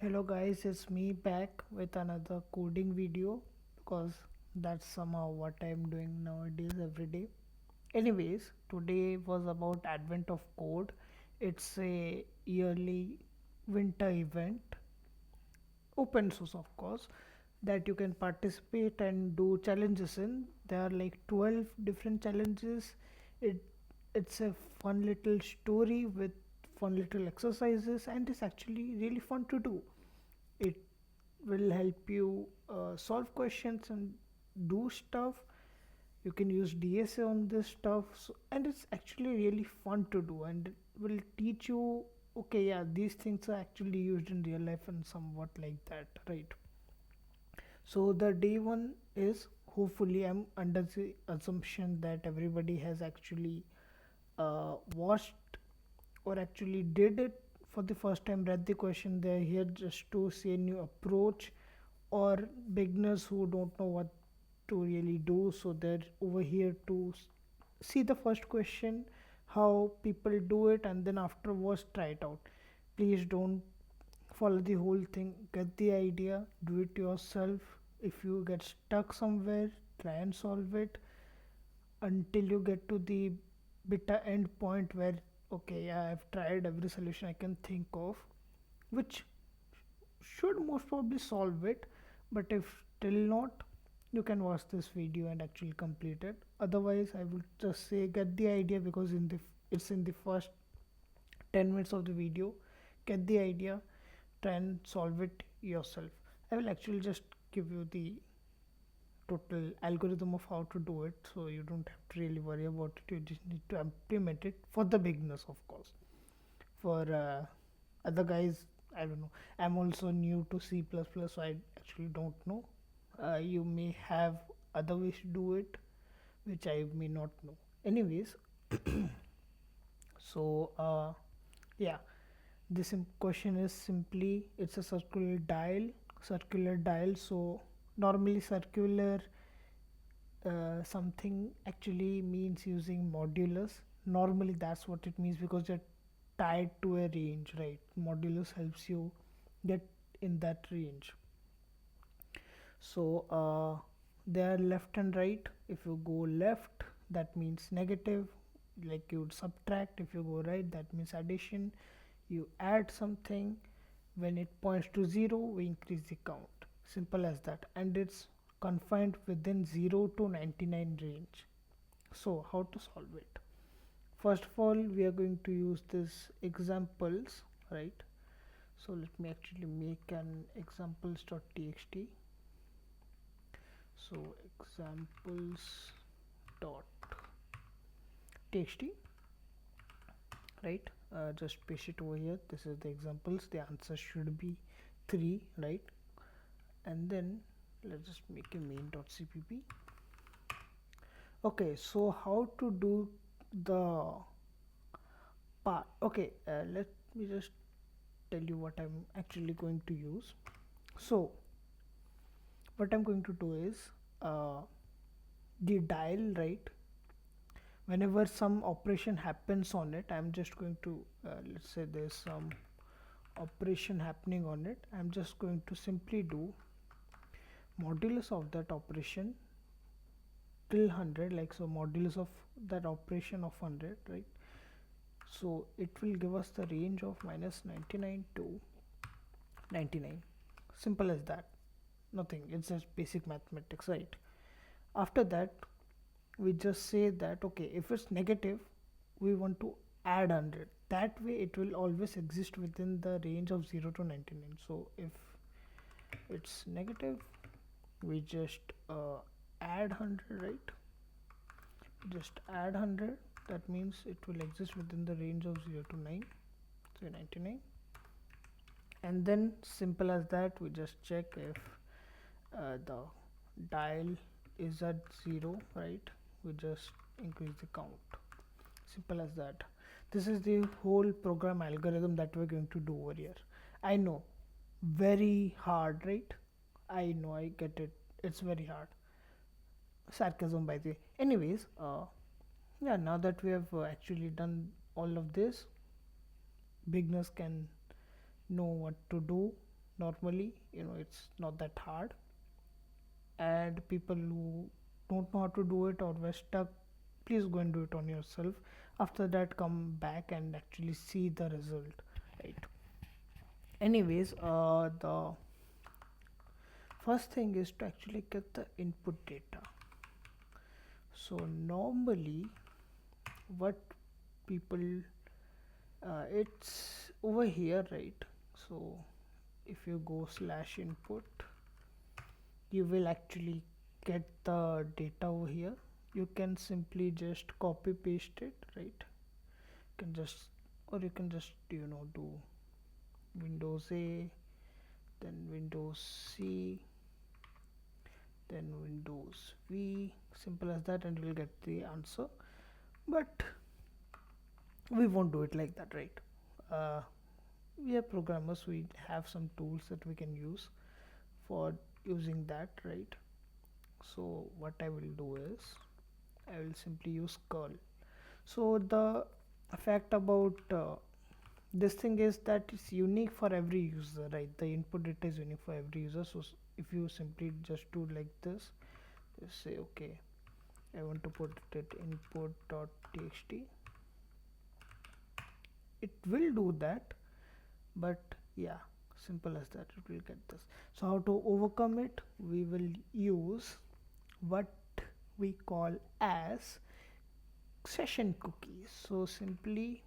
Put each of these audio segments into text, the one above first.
Hello guys, it's me back with another coding video because that's somehow what I'm doing nowadays every day. Anyways, today was about Advent of Code. It's a yearly winter event, open source of course, that you can participate and do challenges in. There are like 12 different challenges. It it's a fun little story with fun little exercises and it's actually really fun to do. It will help you solve questions and do stuff. You can use DSA on this stuff, and it's actually really fun to do, and it will teach you. Okay, yeah, these things are actually used in real life and somewhat like that, right? So the day one is, hopefully I'm under the assumption that everybody has actually watched or actually did it for the first time, read the question. They're here just to see a new approach, or beginners who don't know what to really do, so they're over here to see the first question, how people do it, and then afterwards try it out. Please don't follow the whole thing, get the idea, do it yourself. If you get stuck somewhere, try and solve it until you get to the bitter end point where, okay, yeah, I've tried every solution I can think of, which should most probably solve it. But if still not, you can watch this video and actually complete it. Otherwise, I would just say get the idea, because it's in the first 10 minutes of the video. Get the idea, try and solve it yourself. I will actually just give you the total algorithm of how to do it, so you don't have to really worry about it. You just need to implement it for the beginners, of course. For other guys, I don't know. I'm also new to C++, so I actually don't know. You may have other ways to do it, which I may not know. Anyways, so yeah, this question is simply, it's a circular dial. So normally circular something actually means using modulus. Normally that's what it means, because they're tied to a range, right? Modulus helps you get in that range. So they are left and right. If you go left, that means negative, like you would subtract. If you go right, that means addition. You add something. When it points to 0, we increase the count. Simple as that. And it's confined within 0 to 99 range. So how to solve it? First of all, we are going to use this examples, right? So let me actually make an examples.txt. So examples dot txt, right? Just paste it over here. This is the examples. The answer should be 3, right? And then let's just make a main.cpp. Okay, so how to do the part? Okay, let me just tell you what I'm actually going to use. So what I'm going to do is, the dial, right? Whenever some operation happens on it, I'm just going to let's say there's some operation happening on it. I'm just going to simply do modulus of that operation till 100, like so, modulus of that operation of 100, right? So it will give us the range of minus 99 to 99. Simple as that. Nothing, it's just basic mathematics, right? After that, we just say that, okay, if it's negative, we want to add 100. That way it will always exist within the range of 0 to 99. So if it's negative, we just add 100, right? Just add 100. That means it will exist within the range of 0 to 9, so 99. And then simple as that, we just check if the dial is at 0, right? We just increase the count. Simple as that. This is the whole program algorithm that we're going to do over here. I know, very hard, right? I know, I get it, it's very hard. Sarcasm, by the way. Anyways, yeah, now that we have actually done all of this, beginners can know what to do. normally, it's not that hard. And people who don't know how to do it or were stuck, please go and do it on yourself. After that, come back and actually see the result, right? Anyways, the first thing is to actually get the input data. So normally what people, it's over here, right? So if you go slash input, you will actually get the data over here. You can simply just copy paste it, right? You can just, or you can just do Windows A, then Windows C, then Windows V, simple as that, and you will get the answer. But we won't do it like that, right? uh, we are programmers, we have some tools that we can use for using that, right? So what I will do is I will simply use curl. So the fact about this thing is that it's unique for every user, right? The input data is unique for every user. So if you simply just do like this, just say okay, I want to put it input.txt, it will do that. But yeah, simple as that, it will get this. So how to overcome it? We will use what we call as session cookies. So simply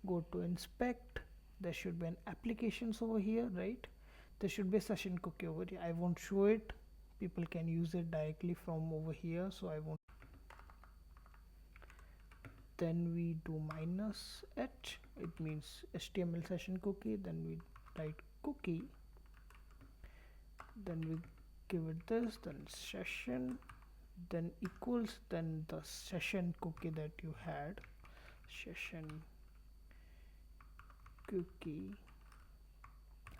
go to inspect, there should be an applications over here, right? There should be a session cookie over here. I won't show it, people can use it directly from over here, so I won't. Then we do -h, it means HTML session cookie, then we write cookie, then we give it this, then session, then equals, then the session cookie that you had, session cookie,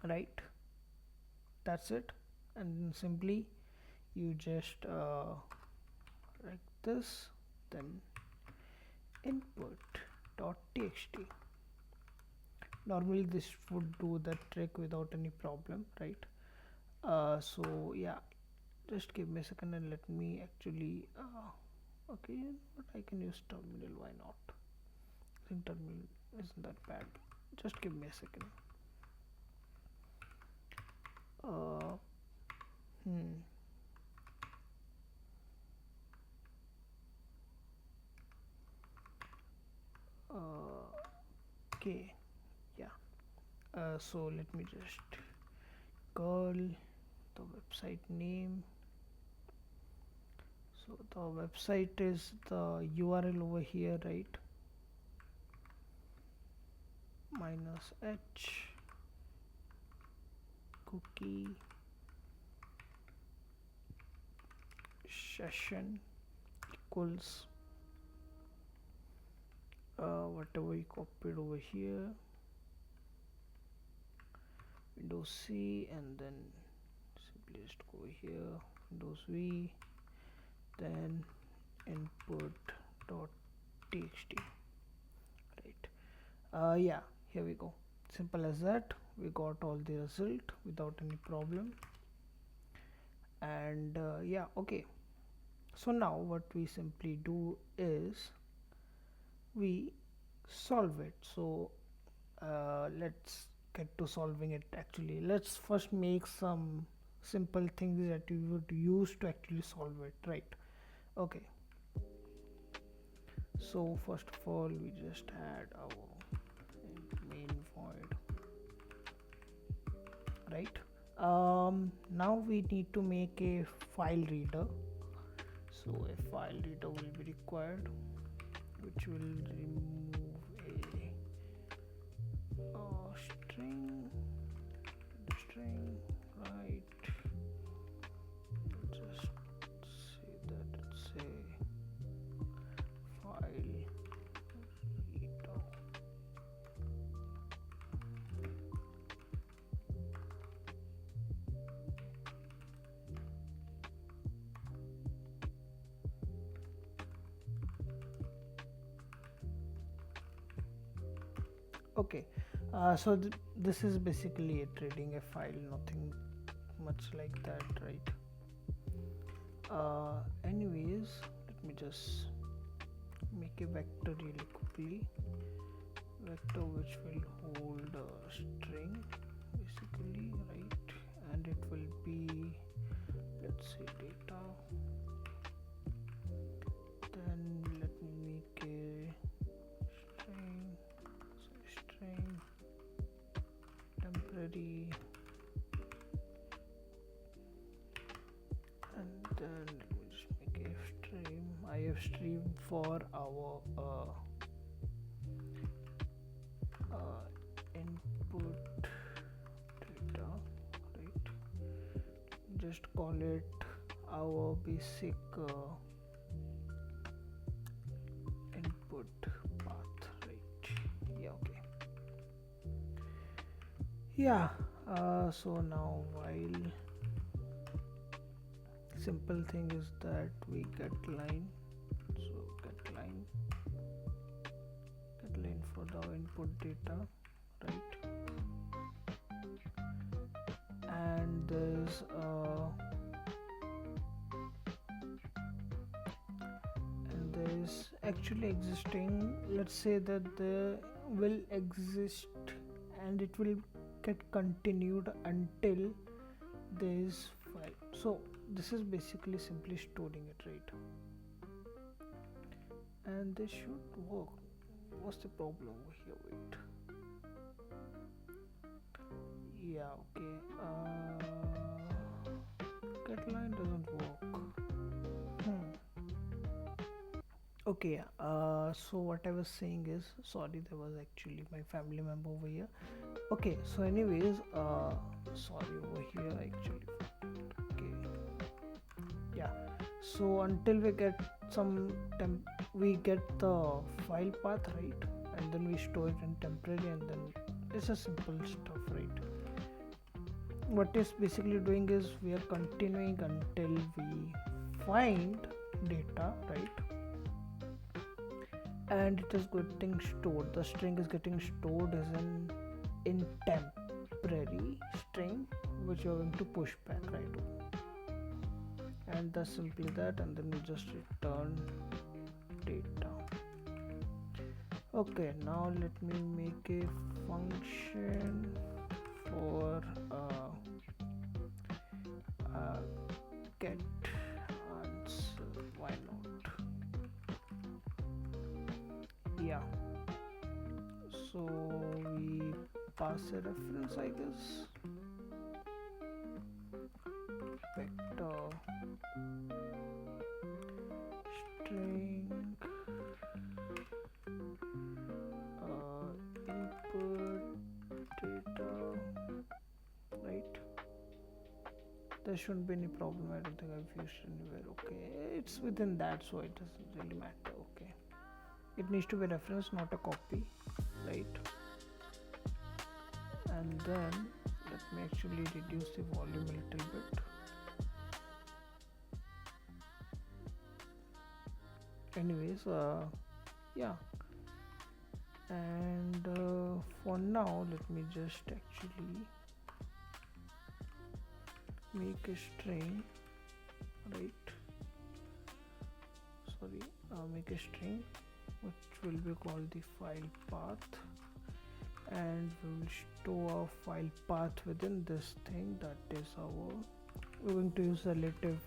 right? That's it. And then simply you just like this, then input.txt. Normally this would do the trick without any problem, right? So yeah, just give me a second and let me actually okay, but I can use terminal, why not? I think terminal isn't that bad. Just give me a second. uh, hmm okay, yeah. So let me just call the website name. So the website is the URL over here, right? -h cookie session equals whatever you copied over here, Windows C, and then simply just go here, Windows V, then input.txt, right? Yeah, here we go, simple as that. We got all the result without any problem. And yeah, okay. So now what we simply do is we solve it. So let's get to solving it. Actually, let's first make some simple things that you would use to actually solve it, right? Okay, so first of all we just add our main void, right? Now we need to make a file reader. So a file reader will be required, which will remove a string, right? Just say that it's a file reader. Okay, This is basically a trading a file, nothing much like that, right? Anyways, let me just make a vector really quickly. Vector which will hold a string basically, right? And it will be, let's say, data. Then let me make a string temporary, and then let me just make a stream. I have stream for our input data, right? Just call it our basic input path, right? Yeah, okay. Yeah, so now while simple thing is that we get line, so get line for the input data, right? And there's actually existing, let's say that the will exist and it will get continued until there is file. So this is basically simply storing it, right? And this should work. What's the problem over here? Wait. Yeah, okay. Get line doesn't work. Okay, so what I was saying is, sorry, there was actually my family member over here. Okay, so anyways, sorry, over here actually. Okay, yeah. So until we get we get the file path, right? And then we store it in temporary, and then it's a simple stuff, right? What it's basically doing is we are continuing until we find data, right? And it is getting stored, the string is getting stored as in temporary string which you are going to push back, right? And that's simply that, and then we just return data. Okay, now let me make a function for get answer. Why not? Yeah, so we pass a reference, I guess. Vector string input data, right? There shouldn't be any problem. I don't think I've used anywhere. Okay, it's within that, so it doesn't really matter. Okay, it needs to be reference, not a copy, right? And then let me actually reduce the volume a little bit. Anyways, yeah, and for now let me just actually make a string, right? Sorry, make a string which will be called the file path, and we will store our file path within this thing. That is we're going to use relative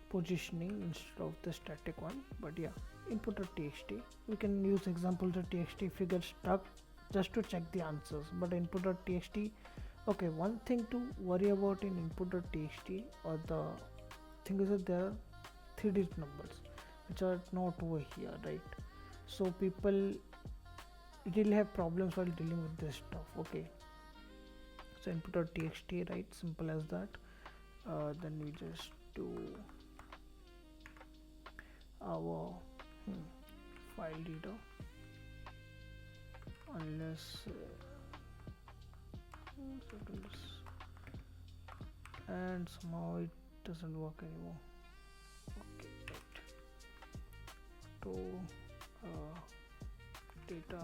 positioning instead of the static one, but yeah, input.txt. We can use example.txt if you get stuck, just to check the answers. But input.txt, okay, one thing to worry about in input.txt, or the thing is that there are 3-digit numbers which are not over here, right? So people really have problems while dealing with this stuff. Okay, so input.txt, right? Simple as that. Then we just do our file reader, unless and somehow it doesn't work anymore. Okay, right. So data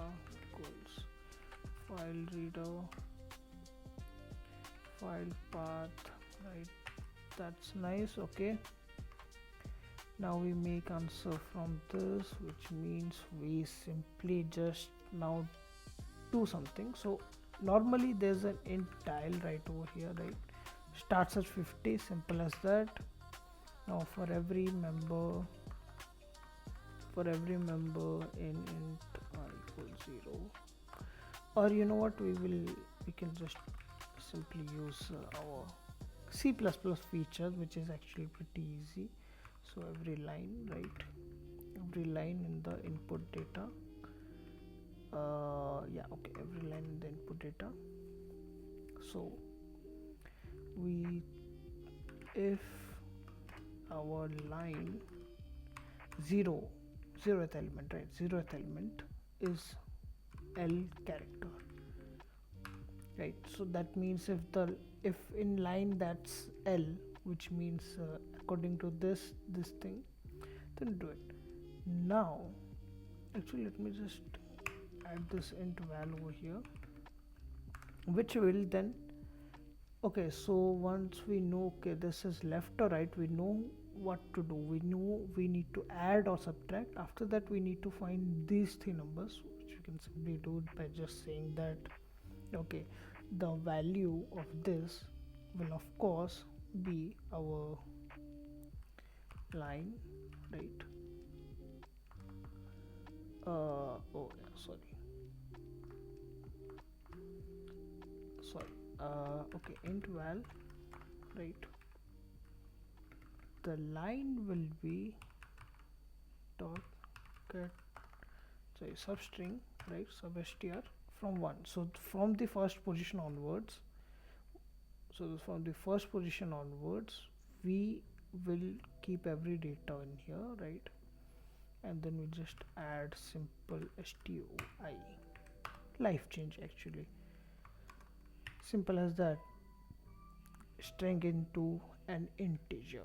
equals file reader, file path, right? That's nice. Okay, now we make answer from this, which means we simply just now do something. So normally there's an int dial right over here, right? Starts at 50, simple as that. Now for every member in int I equals 0, or you know what, we can just simply use our C++ feature, which is actually pretty easy. So every line, right, every line in the input data, yeah, okay, every line in the input data. So if our line 0th element, right, 0th element is L character, right? So that means if in line that's L, which means according to this thing, then do it. Now actually let me just add this int val over here, which will then, okay, so once we know, okay, this is left or right, we know what to do. We know we need to add or subtract. After that we need to find these three numbers, which we can simply do by just saying that, okay, the value of this will of course be our line, right? Oh yeah, sorry, okay, int val, right, the line will be dot get, sorry, substring, right, substr from 1. So from the first position onwards, we will keep every data in here, right? And then we just add simple stoi, life change, actually simple as that, string into an integer.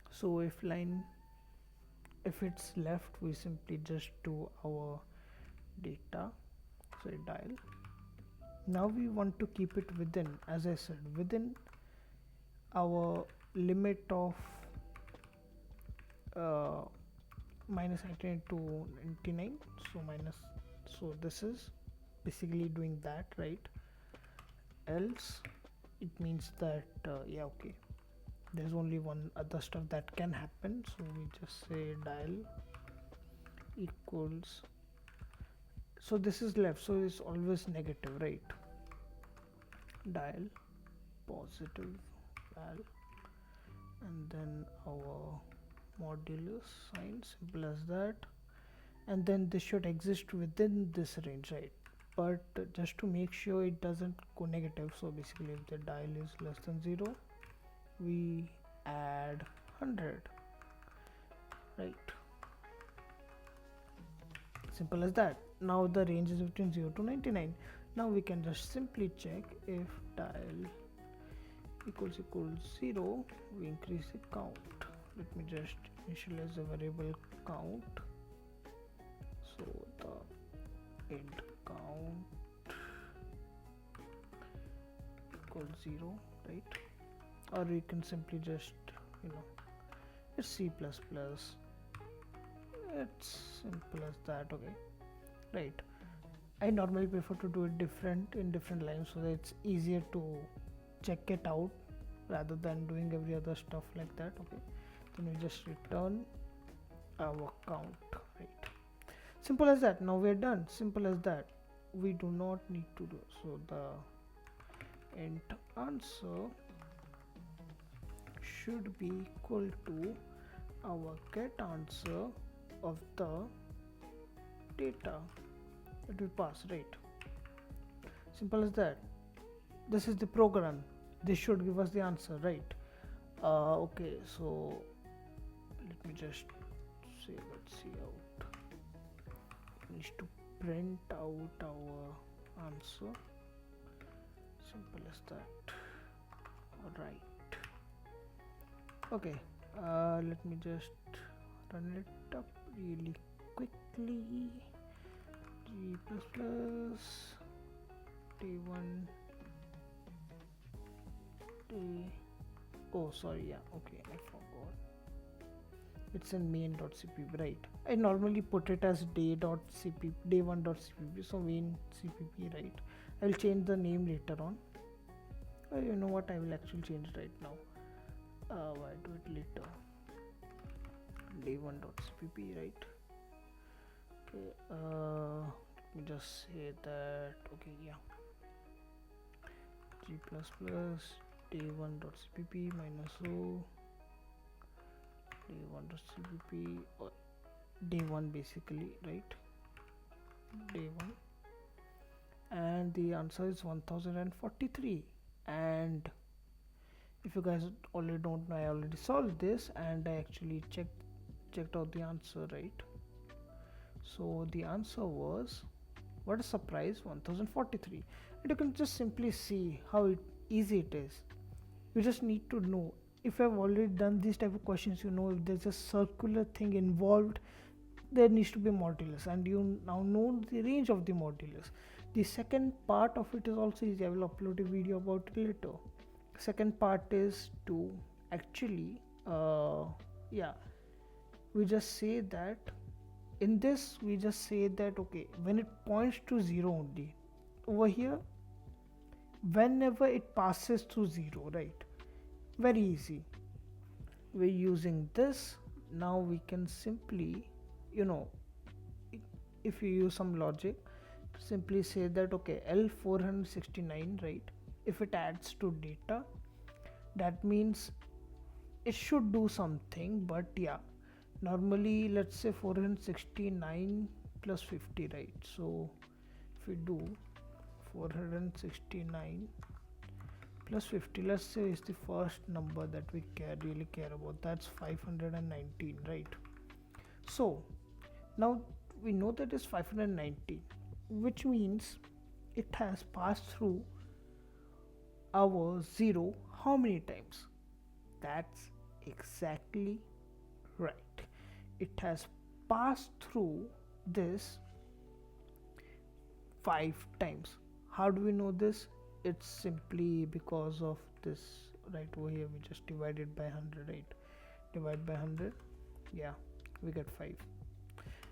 So if it's left, we simply just do our data, say dial. Now we want to keep it within, as I said, within our limit of minus 99 to 99. So this is basically doing that, right? Else it means that yeah, okay, there's only one other stuff that can happen. So we just say dial equals, so this is left, so it's always negative, right? Dial positive val, and then our modulus sign, simple as that. And then this should exist within this range, right? But just to make sure it doesn't go negative, so basically if the dial is less than 0, we add 100, right? Simple as that. Now the range is between 0 to 99. Now we can just simply check if dial equals 0, we increase the count. Let me just initialize the variable count. So the int count equals 0, right? Or you can simply just, it's C++, it's simple as that. Okay, right, I normally prefer to do it in different lines, so that it's easier to check it out rather than doing every other stuff like that. Okay, then we just return our count, right? Simple as that. Now we're done. Simple as that. We do not need to do so. The int answer should be equal to our get answer of the data that we pass, right? Simple as that. This is the program. This should give us the answer, right? Okay, so let me just say, let's see out. We need to print out our answer. Simple as that. All right. Okay, let me just run it up really quickly. G plus plus d1 d. Oh, sorry. Yeah. Okay, I forgot. It's in main.cpp, right? I normally put it as day.cpp, day1.cpp, so main cpp, right? I will change the name later on. You know what? I will actually change it right now. Why do it later? Day1.cpp, right? Okay. Let me just say that. Okay, yeah. G plus plus day1.cpp minus o day1.cpp or day1 basically, right? Day1, and the answer is 1043. And if you guys already don't know, I already solved this and I actually checked out the answer, right? So the answer was, what a surprise, 1043. And you can just simply see how easy it is. You just need to know. If I've already done these type of questions, you know if there's a circular thing involved, there needs to be modulus, and you now know the range of the modulus. The second part of it is also easy. I will upload a video about it later. Second part is to actually yeah, we just say that in this we just say that okay, when it points to 0 only, over here whenever it passes through 0, right? Very easy. We're using this. Now we can simply, you know, if you use some logic, simply say that okay, L469, right? If it adds to data, that means it should do something. But yeah, normally let's say 469 plus 50, right? So if we do 469 plus 50, let's say is the first number that we really care about, that's 519, right? So now we know that is 519, which means it has passed through our 0 how many times? That's exactly right. It has passed through this 5 times. How do we know this? It's simply because of this right over here. We just divide it by 100, right? Divide by 100, yeah, we get 5.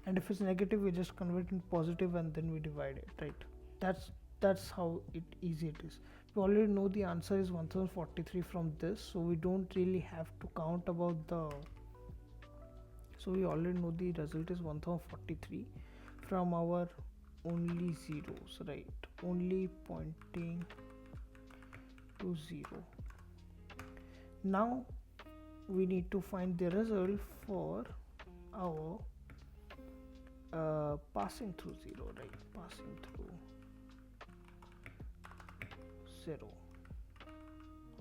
And if it's negative, we just convert it positive and then we divide it, right? That's how easy it is. We already know the answer is 1043 from this, so we don't really have to count about the. So we already know the result is 1043 from our only zeros, right? Only pointing to 0. Now we need to find the result for our passing through 0, right? Passing through 0,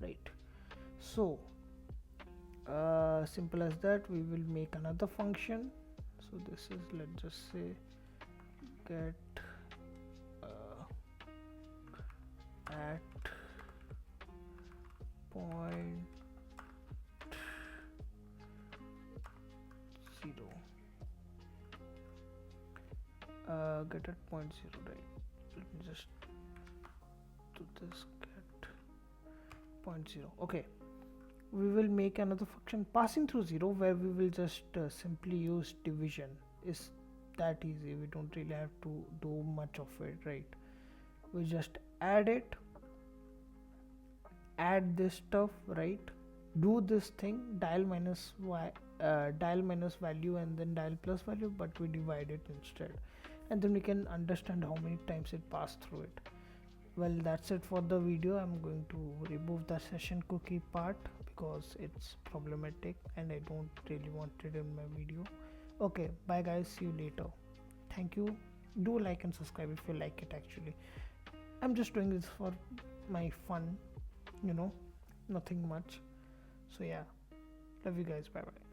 right? So simple as that. We will make another function. So this is, let's just say, get at point 0, get at point 0, right? Let me just do this, get point 0. Okay, we will make another function passing through 0 where we will just simply use division. Is that easy? We don't really have to do much of it, right? We just add it, add this stuff, right? Do this thing, dial minus value and then dial plus value, but we divide it instead, and then we can understand how many times it passed through it. Well, that's it for the video. I'm going to remove the session cookie part because it's problematic and I don't really want it in my video. Okay, bye guys, see you later. Thank you. Do like and subscribe if you like it. Actually, I'm just doing this for my fun, nothing much. So yeah, love you guys. Bye bye.